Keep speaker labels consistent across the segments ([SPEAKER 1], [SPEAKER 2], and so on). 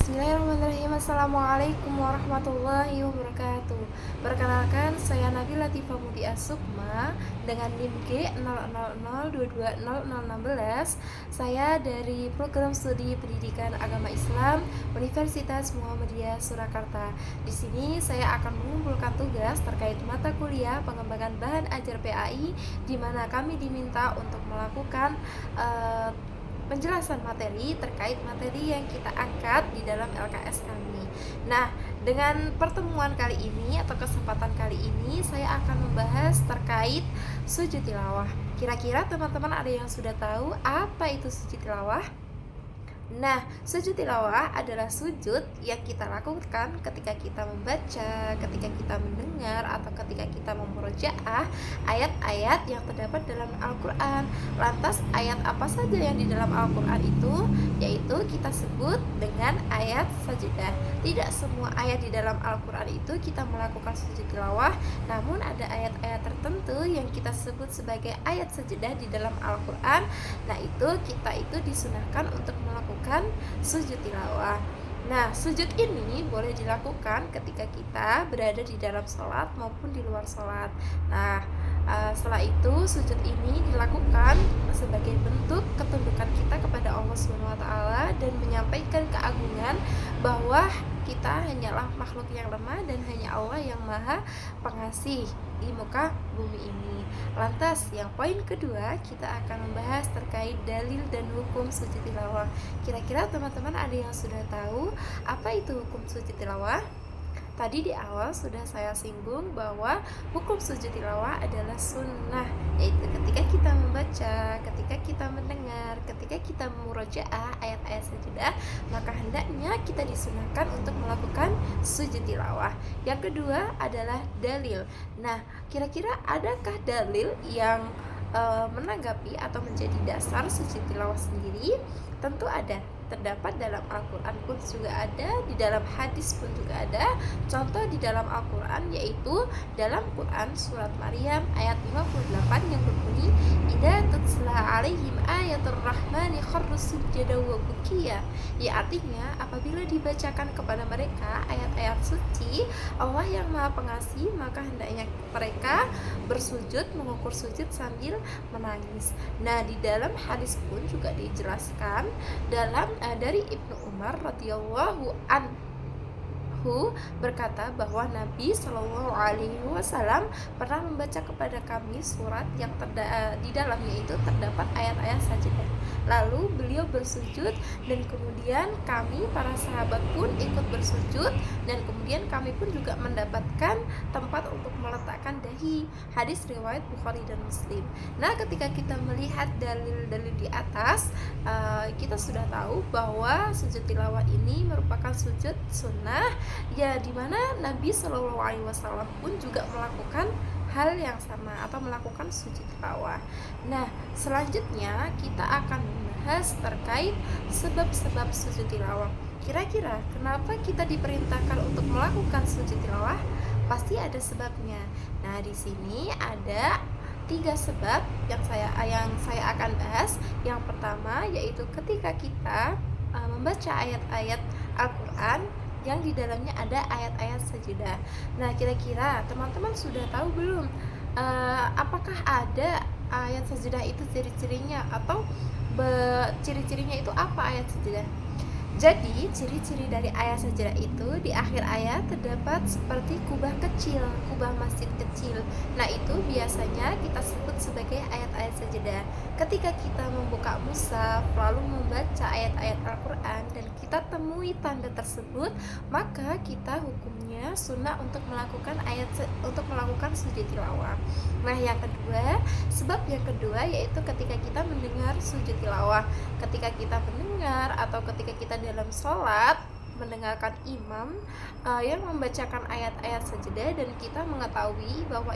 [SPEAKER 1] Bismillahirrahmanirrahim. Assalamualaikum warahmatullahi wabarakatuh. Perkenalkan, saya Nabila Latifah Mudi Asukma dengan NIM G00220016. Saya dari Program Studi Pendidikan Agama Islam Universitas Muhammadiyah Surakarta. Di sini saya akan mengumpulkan tugas terkait mata kuliah pengembangan bahan ajar PAI, di mana kami diminta untuk melakukan penjelasan materi terkait materi yang kita angkat di dalam LKS kami. Nah, dengan pertemuan kali ini atau kesempatan kali ini saya akan membahas terkait sujud tilawah. Kira-kira teman-teman ada yang sudah tahu apa itu sujud tilawah? Nah, sujud tilawah adalah sujud yang kita lakukan ketika kita membaca, ketika kita mendengar, atau ketika kita memurojaah ayat-ayat yang terdapat dalam Al-Quran. Lantas, ayat apa saja yang di dalam Al-Quran itu? Yaitu kita sebut dengan ayat sajadah. Tidak semua ayat di dalam Al-Quran itu kita melakukan sujud tilawah, namun ada ayat-ayat tertentu yang kita sebut sebagai ayat sajadah di dalam Al-Quran. Nah, kita disunahkan untuk melakukan sujud tilawah. Nah, sujud ini boleh dilakukan ketika kita berada di dalam sholat maupun di luar sholat. Nah, setelah itu sujud ini dilakukan sebagai bentuk ketundukan kita kepada Allah SWT dan menyampaikan keagungan bahwa kita hanyalah makhluk yang lemah dan hanya Allah yang maha pengasih di muka bumi ini. Lantas yang poin kedua, kita akan membahas terkait dalil dan hukum sujud tilawah. Kira-kira teman-teman ada yang sudah tahu apa itu hukum sujud tilawah? Tadi di awal sudah saya singgung bahwa hukum sujud tilawah adalah sunnah, yaitu ketika kita membaca, ketika kita mendengar, ketika kita memurojaah ayat-ayat sajadah, maka hendaknya kita disunahkan untuk melakukan sujud tilawah. Yang kedua adalah dalil. Nah, kira-kira adakah dalil yang menanggapi atau menjadi dasar sujud tilawah sendiri? Tentu ada. Terdapat dalam Al-Quran pun juga ada, di dalam hadis pun juga ada. Contoh di dalam Al-Quran yaitu dalam Quran surat Maryam ayat 58 yang berbunyi, idza tutla alaihim ayatul rahmani kharru sujada wa bukiya. Ya, artinya apabila dibacakan kepada mereka ayat-ayat suci Allah yang Maha Pengasih, maka hendaknya mereka bersujud, mengukur sujud sambil menangis. Nah, di dalam hadis pun juga dijelaskan dalam dari Ibnu Umar radhiyallahu anhu berkata bahwa Nabi Shallallahu Alaihi Wasallam pernah membaca kepada kami surat yang di dalamnya itu terdapat ayat-ayat sajadah. Lalu beliau bersujud dan kemudian kami para sahabat pun ikut bersujud dan kemudian kami pun juga mendapatkan tempat untuk meletakkan dahi. Hadis riwayat Bukhari dan Muslim. Nah, ketika kita melihat dalil-dalil di atas, kita sudah tahu bahwa sujud tilawah ini merupakan sujud sunnah, ya dimana Nabi Shallallahu Alaihi Wasallam pun juga melakukan hal yang sama atau melakukan sujud tilawah. Nah, selanjutnya kita akan membahas terkait sebab-sebab sujud tilawah. Kira-kira kenapa kita diperintahkan untuk melakukan sujud tilawah? Pasti ada sebabnya. Nah, di sini ada 3 sebab yang saya akan bahas. Yang pertama yaitu ketika kita membaca ayat-ayat Al-Quran yang di dalamnya ada ayat-ayat sajadah. Nah, kira-kira teman-teman sudah tahu belum apakah ada ayat sajadah itu ciri-cirinya, atau ciri-cirinya itu apa ayat sajadah? Jadi, ciri-ciri dari ayat sajadah itu di akhir ayat terdapat seperti kubah kecil, kubah masjid kecil. Nah, itu biasanya kita sebut sebagai ayat-ayat sajadah. Ketika kita membuka mushaf lalu membaca ayat-ayat Al-Quran dan kita temui tanda tersebut, maka kita hukumnya sunnah untuk melakukan sujud tilawah. Nah, sebab yang kedua yaitu ketika kita mendengar sujud tilawah. Ketika kita mendengar atau ketika kita dalam sholat mendengarkan imam yang membacakan ayat-ayat sajadah dan kita mengetahui bahwa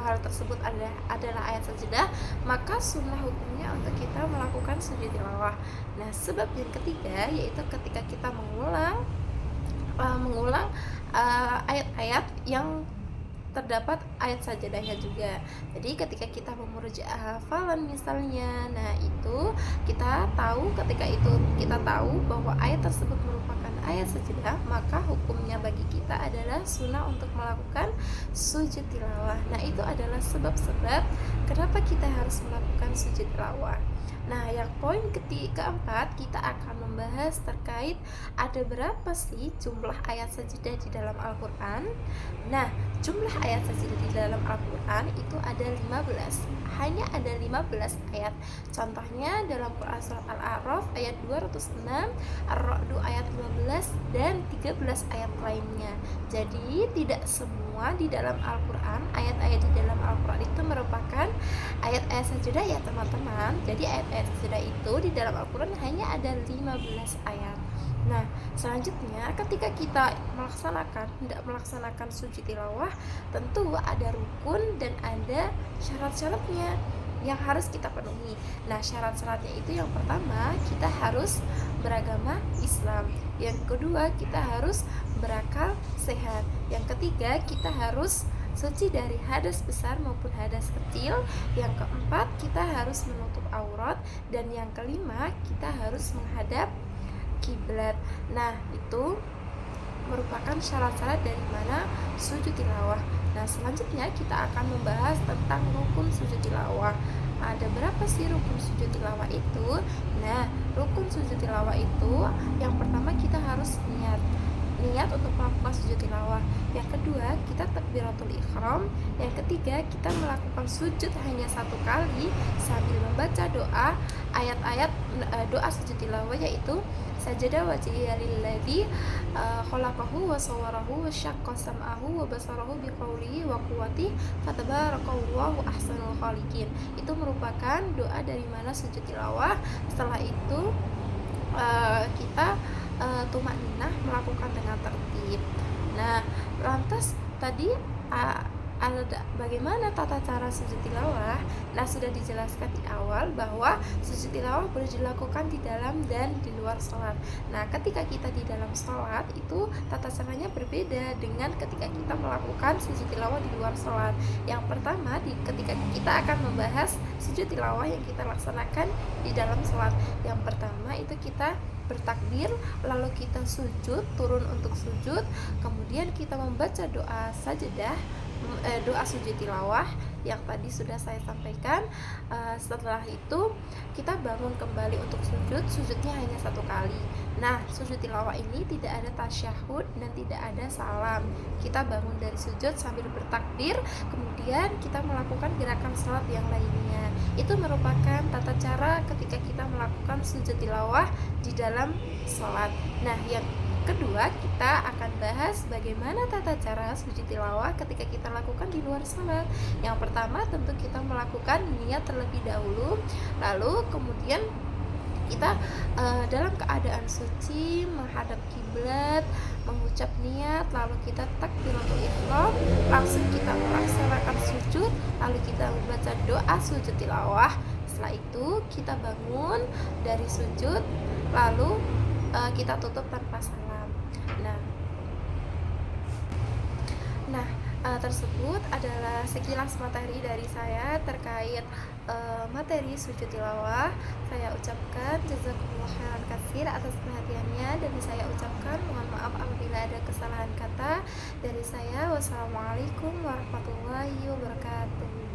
[SPEAKER 1] hal tersebut adalah ayat sajadah, maka sunnah hukumnya untuk kita melakukan sujud tilawah. Nah, sebab yang ketiga yaitu ketika kita mengulang ayat-ayat yang terdapat ayat sajadahnya juga. Jadi ketika kita memurojaah hafalan misalnya, nah itu ketika kita tahu bahwa ayat tersebut merupakan ayat sajadah, maka hukumnya bagi kita adalah sunnah untuk melakukan sujud tilawah. Nah, itu adalah sebab-sebab kenapa kita harus melakukan sujud tilawah. Nah, yang poin keempat, kita akan membahas terkait ada berapa sih jumlah ayat sajadah di dalam Al-Quran. Nah, jumlah ayat sajadah di dalam Al-Quran itu ada 15. Hanya ada 15 ayat. Contohnya dalam Quran surat Al-A'raf ayat 206, Ar-Ra'd ayat 15, dan 13 ayat lainnya. Jadi tidak semua di dalam Al-Quran, ayat-ayat di dalam Al-Quran itu merupakan ayat-ayat sajadah ya teman-teman. Jadi ayat-ayat sajadah itu di dalam Al-Quran hanya ada 15 ayat. Nah, selanjutnya ketika kita hendak melaksanakan sujud tilawah, tentu ada rukun dan ada syarat-syaratnya yang harus kita penuhi. Nah, syarat-syaratnya itu yang pertama, kita harus beragama Islam. Yang kedua, kita harus berakal sehat. Yang ketiga, kita harus suci dari hadas besar maupun hadas kecil. Yang keempat, kita harus menutup aurat. Dan yang kelima, kita harus menghadap kiblat. Nah, itu merupakan syarat-syarat dari mana sujud tilawah. Nah, selanjutnya kita akan membahas tentang rukun sujud tilawah. Ada berapa sih rukun sujud tilawah itu? Nah, rukun sujud tilawah itu yang pertama kita harus niat untuk melakukan sujud tilawah. Yang kedua, kita takbiratul ihram. Yang ketiga, kita melakukan sujud hanya satu kali sambil membaca doa ayat-ayat doa sujud tilawah, yaitu sajada wajhiya lilladzi khalaqahu wa sawwarahu wa syaqqa sam'ahu wa basarahu biqaulihi wa quwwati fatabarakallahu ahsanul khaliqin. Itu merupakan doa dari mana sujud tilawah. Setelah itu kita tumakninah melakukan dengan tertib. Nah, lantas tadi bagaimana tata cara sujud tilawah? Nah, sudah dijelaskan di awal bahwa sujud tilawah boleh dilakukan di dalam dan di luar sholat. Nah, ketika kita di dalam sholat itu tata caranya berbeda dengan ketika kita melakukan sujud tilawah di luar sholat. Yang pertama, ketika kita akan membahas sujud tilawah yang kita laksanakan di dalam sholat. Yang pertama itu kita bertakbir, lalu kita sujud, turun untuk sujud, kemudian kita membaca doa sajadah, doa sujud tilawah yang tadi sudah saya sampaikan. Setelah itu kita bangun kembali untuk sujud, sujudnya hanya satu kali. Nah, sujud tilawah ini tidak ada tasyahud dan tidak ada salam. Kita bangun dari sujud sambil bertakbir, kemudian kita melakukan gerakan salat yang lainnya. Itu merupakan tata cara ketika kita melakukan sujud tilawah di dalam salat. Nah, yang kedua, kita akan bahas bagaimana tata cara sujud tilawah ketika kita lakukan di luar salat. Yang pertama, tentu kita melakukan niat terlebih dahulu, lalu kemudian kita dalam keadaan suci menghadap kiblat, mengucap niat, lalu kita takbiratul ihram, langsung kita melaksanakan sujud, lalu kita membaca doa sujud tilawah. Setelah itu kita bangun dari sujud, lalu kita tutup tanpa salam. Nah, tersebut adalah sekilas materi dari saya terkait materi sujud tilawah. Saya ucapkan jazakumullah khairan katsir atas perhatiannya, dan saya ucapkan mohon maaf apabila ada kesalahan kata dari saya. Wassalamualaikum warahmatullahi wabarakatuh.